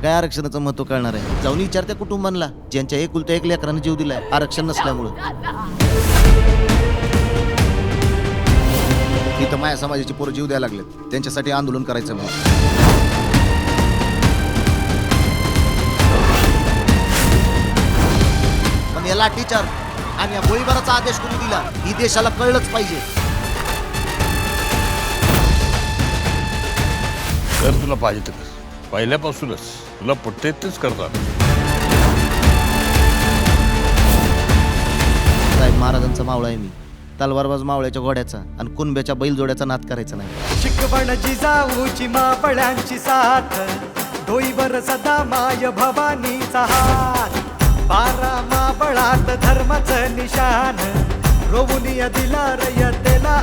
काय आरक्षणाचं महत्व कळणार आहे? जाऊन विचारत्या कुटुंबांना ज्यांच्या एकुलत्या एक लेकरानं जीव दिलाय आरक्षण नसल्यामुळं. इथं माया समाजाची पोरं जीव द्यायला लागलेत, त्यांच्यासाठी आंदोलन करायचं म्हणून. पण या लाठीचार आणि या गोळीबाराचा आदेश कोणी दिला ही देशाला कळलंच पाहिजे. कर तुला पाहिजे तर पहिल्यापासूनच तुला पटते तेच करतात. साहेब महाराजांचा मावळा आहे मी, तलवारबाज मावळ्याच्या घोड्याचा आणि कुणब्याच्या बैलजोड्याचा नाद करायचा नाही. शिकवण जिजाऊची मापळ्यांची साथ, डोईवर सदा माय भवानीचा हात. 12 मापळात धर्माचं निशान, रोवून दिला रयतेला